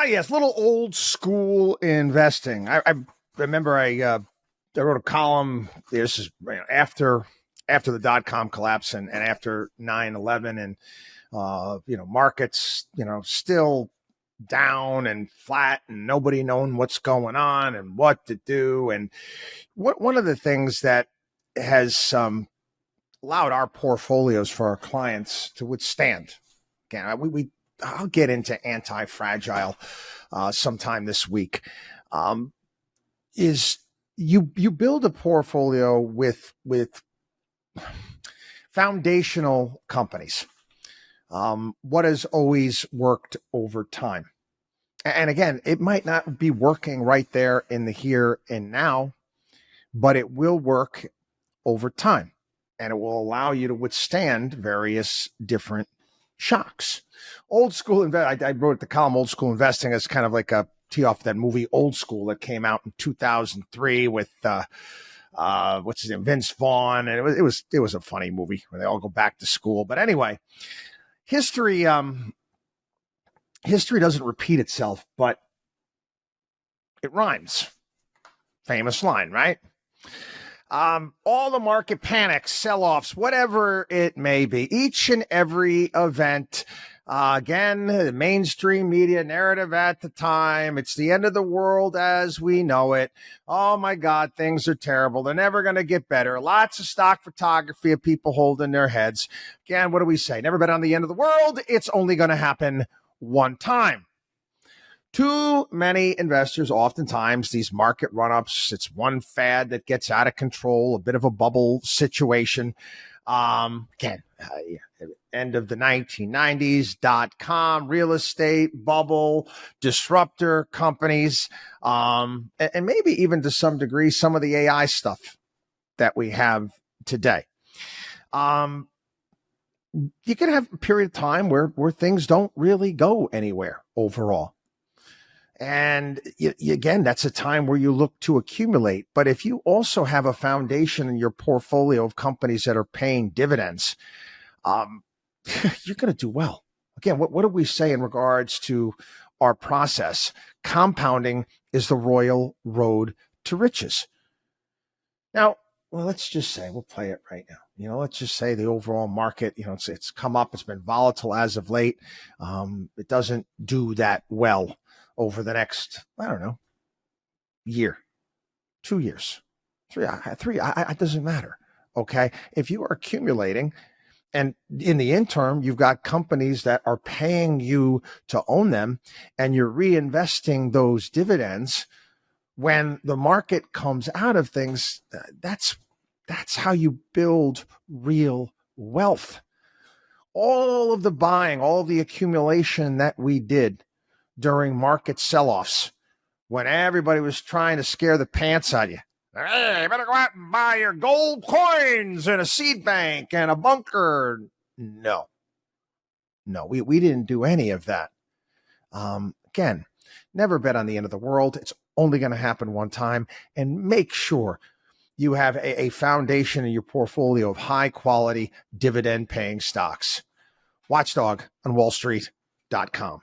Yes, little old school investing. I remember I wrote a column. This is after the dot-com collapse and after 9/11, and markets still down and flat and nobody knowing what's going on and what to do. And one of the things that has allowed our portfolios for our clients to withstand. Again, I'll get into anti-fragile sometime this week. Is you build a portfolio with foundational companies. What has always worked over time. And again, it might not be working right there in the here and now, but it will work over time. And it will allow you to withstand various different shocks. Old school I wrote the column "Old School Investing" as kind of like a tee off that movie Old School that came out in 2003 with what's his name, Vince Vaughn, and it was a funny movie where they all go back to school. But anyway, history doesn't repeat itself, but it rhymes. Famous line, right? All the market panics, sell-offs, whatever it may be, each and every event, again, the mainstream media narrative at the time, it's the end of the world as we know it. Oh my God, things are terrible. They're never going to get better. Lots of stock photography of people holding their heads. Again, what do we say? Never been on the end of the world. It's only going to happen one time. Too many investors, oftentimes, these market run-ups, it's one fad that gets out of control, a bit of a bubble situation. Again, end of the 1990s, dot-com, real estate, bubble, disruptor companies, and maybe even to some degree, some of the AI stuff that we have today. You can have a period of time where things don't really go anywhere overall. And again, that's a time where you look to accumulate. But if you also have a foundation in your portfolio of companies that are paying dividends, you're going to do well. Again, what do we say in regards to our process? Compounding is the royal road to riches. Now, well, let's just say we'll play it right now. Let's just say the overall market, it's come up. It's been volatile as of late. It doesn't do that well over the next, year, 2 years, three, it doesn't matter. Okay. If you are accumulating and in the interim, you've got companies that are paying you to own them and you're reinvesting those dividends when the market comes out of things, that's how you build real wealth. All of the buying, all of the accumulation that we did during market sell-offs, when everybody was trying to scare the pants out of you. Hey, you better go out and buy your gold coins and a seed bank and a bunker. No, we didn't do any of that. Again, never bet on the end of the world. It's only going to happen one time. And make sure you have a foundation in your portfolio of high-quality, dividend-paying stocks. WatchDog on WallStreet.com.